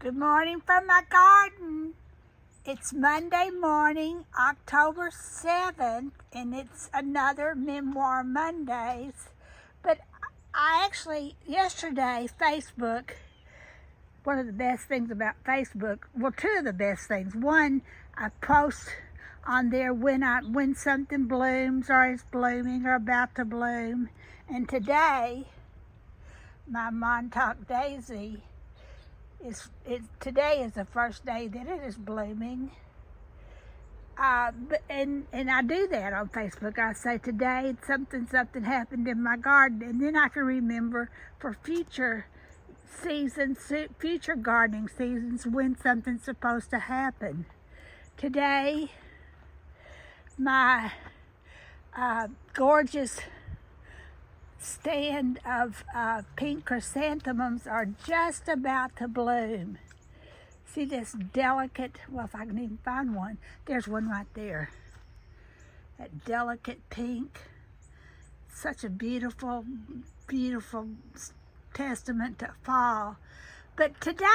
Good morning from my garden. It's Monday morning, October 7th, and it's another Memoir Mondays. But I actually, yesterday, Facebook, one of the best things about Facebook, well, two of the best things. One, I post on there when something blooms or is blooming or about to bloom. And today, my Montauk daisy, today is the first day that it is blooming. And I do that on Facebook. I say today something happened in my garden, and then I can remember for future seasons, future gardening seasons, when something's supposed to happen. Today, my gorgeous stand of pink chrysanthemums are just about to bloom. See this delicate, well, if I can even find one, there's one right there. That delicate pink. Such a beautiful, beautiful testament to fall. But today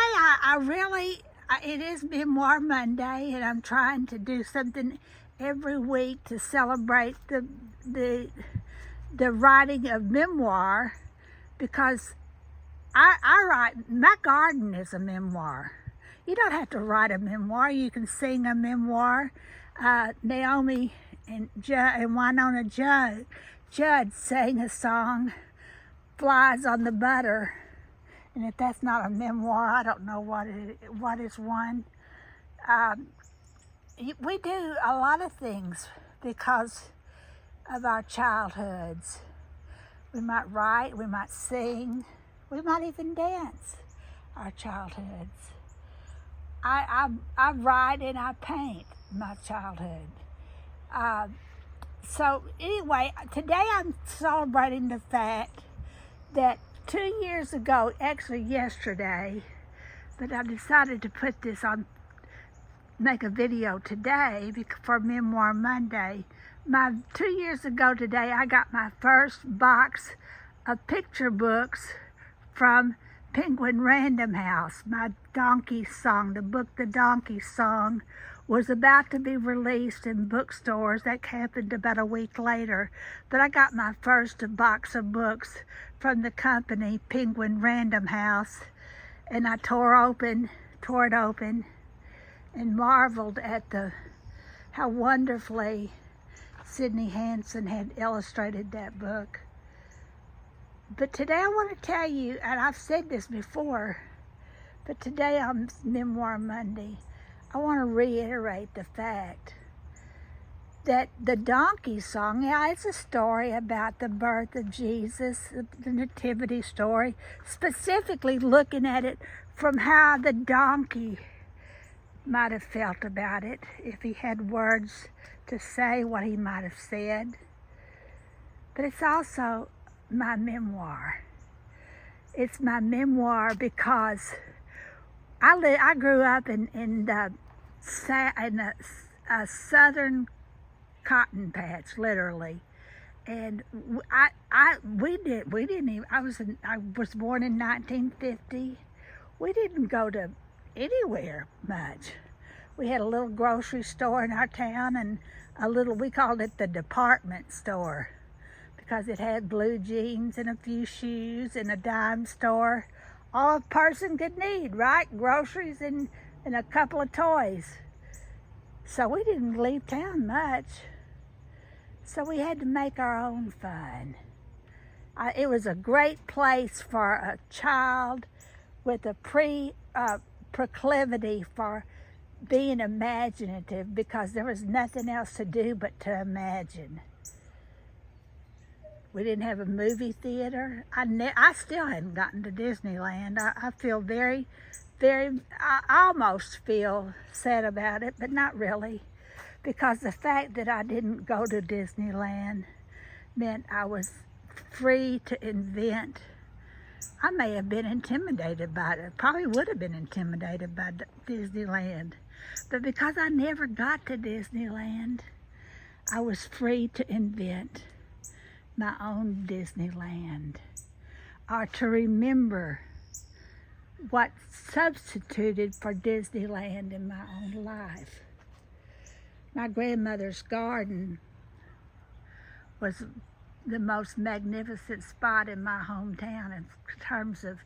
it is Memoir Monday, and I'm trying to do something every week to celebrate the writing of memoir, because I write, my garden is a memoir. You don't have to write a memoir, you can sing a memoir. Naomi and Winona Judd sang a song, Flies on the Butter, and if that's not a memoir, I don't know what is one. We do a lot of things because of our childhoods. We might write, we might sing, we might even dance our childhoods. I write and I paint my childhood. So anyway, today I'm celebrating the fact that 2 years ago, actually yesterday, but I decided to put this on, make a video today for Memoir Monday. 2 years ago today, I got my first box of picture books from Penguin Random House. My Donkey Song, the book The Donkey Song, was about to be released in bookstores. That happened about a week later. But I got my first box of books from the company Penguin Random House, and I tore it open, and marveled at how wonderfully Sidney Hansen had illustrated that book. But today I want to tell you, and I've said this before, but today on Memoir Monday, I want to reiterate the fact that the Donkey Song, yeah, it's a story about the birth of Jesus, the nativity story, specifically looking at it from how the donkey might have felt about it, if he had words to say what he might have said. But it's also my memoir. It's my memoir because I grew up in a southern cotton patch, literally, and I was born in 1950. We didn't go to anywhere much. We had a little grocery store in our town, and we called it the department store, because it had blue jeans and a few shoes and a dime store. All a person could need, right? Groceries and a couple of toys. So we didn't leave town much. So we had to make our own fun. It was a great place for a child with a proclivity for being imaginative, because there was nothing else to do but to imagine. We didn't have a movie theater. I still hadn't gotten to Disneyland. I feel very, very, I almost feel sad about it, but not really, because the fact that I didn't go to Disneyland meant I was free to invent. I may have been intimidated by it. Probably would have been intimidated by Disneyland. But because I never got to Disneyland, I was free to invent my own Disneyland, or to remember what substituted for Disneyland in my own life. My grandmother's garden was the most magnificent spot in my hometown in terms of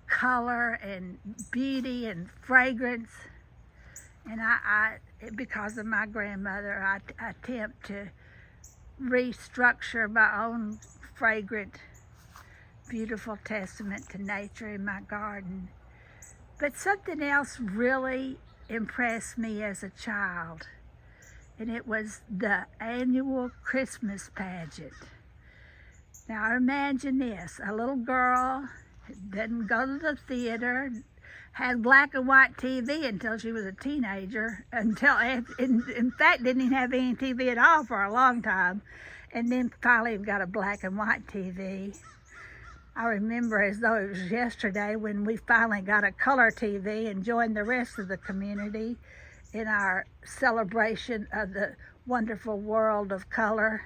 color and beauty and fragrance. And because of my grandmother, I attempt to restructure my own fragrant, beautiful testament to nature in my garden. But something else really impressed me as a child, and it was the annual Christmas pageant. Now imagine this, a little girl didn't go to the theater, had black and white TV until she was a teenager, in fact didn't even have any TV at all for a long time, and then finally got a black and white TV. I remember as though it was yesterday when we finally got a color TV and joined the rest of the community in our celebration of the wonderful world of color.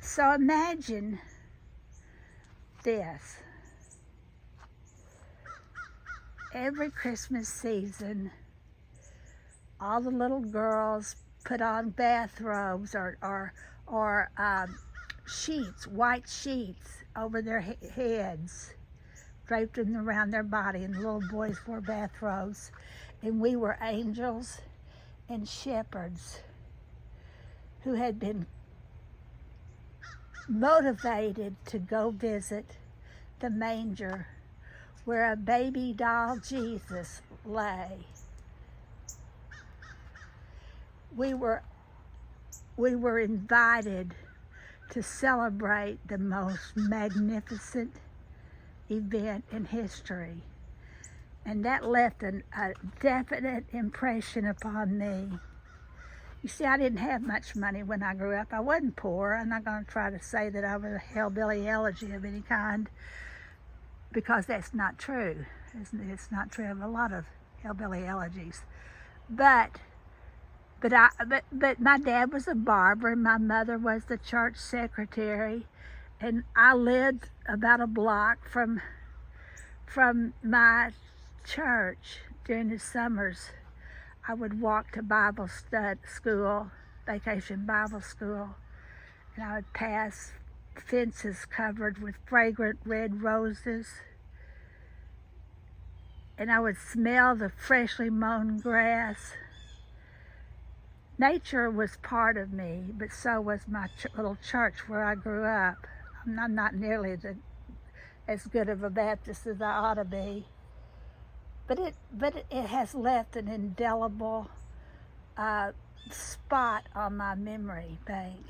So imagine this. Every Christmas season, all the little girls put on bathrobes or sheets, white sheets over their heads, draped them around their body, and the little boys wore bathrobes. And we were angels and shepherds who had been motivated to go visit the manger where a baby doll Jesus lay. We were invited to celebrate the most magnificent event in history. And that left a definite impression upon me. You see, I didn't have much money when I grew up. I wasn't poor. I'm not going to try to say that I was a hillbilly elegy of any kind, because that's not true. It's not true of a lot of hillbilly elegies. But my dad was a barber and my mother was the church secretary, and I lived about a block from my church. During the summers, I would walk to Bible school, vacation Bible school, and I would pass fences covered with fragrant red roses, and I would smell the freshly mown grass. Nature was part of me, but so was my little church where I grew up. I'm not nearly as good of a Baptist as I ought to be, but it has left an indelible spot on my memory bank,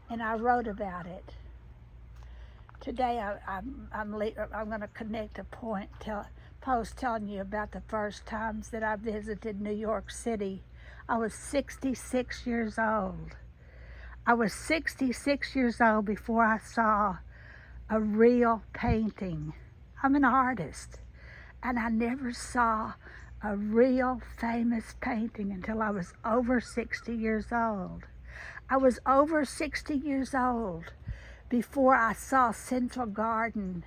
and I wrote about it. Today I'm going to connect a post telling you about the first times that I visited New York City. I was 66 years old. I was 66 years old before I saw a real painting. I'm an artist, and I never saw a real famous painting until I was over 60 years old. I was over 60 years old before I saw Central Park and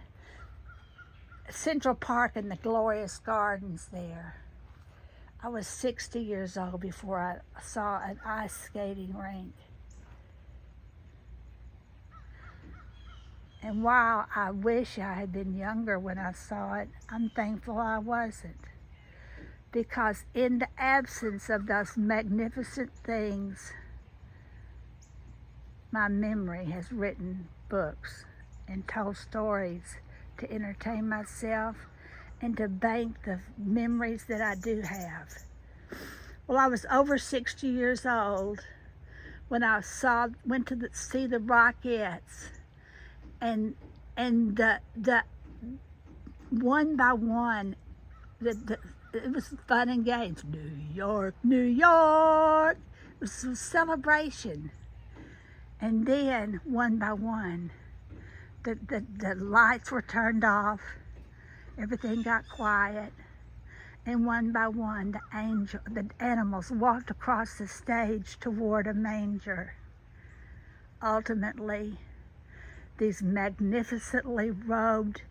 the glorious gardens there. I was 60 years old before I saw an ice skating rink. And while I wish I had been younger when I saw it, I'm thankful I wasn't. Because in the absence of those magnificent things, my memory has written books and told stories to entertain myself and to bank the memories that I do have. Well, I was over 60 years old when I went to see the Rockettes, and the one by one, it was fun and games. New York, New York. It was a celebration. And then one by one, the lights were turned off. Everything got quiet, and one by one, the animals walked across the stage toward a manger. Ultimately, these magnificently robed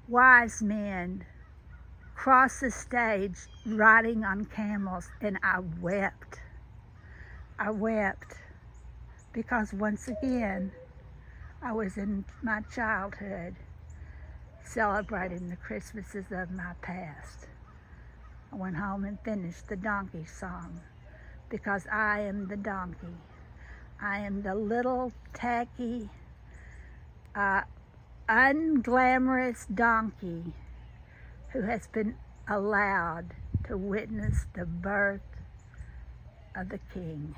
wise men crossed the stage riding on camels, and I wept. I wept because once again I was in my childhood celebrating the Christmases of my past. I went home and finished the donkey song because I am the donkey. I am the little tacky, unglamorous donkey who has been allowed to witness the birth of the King.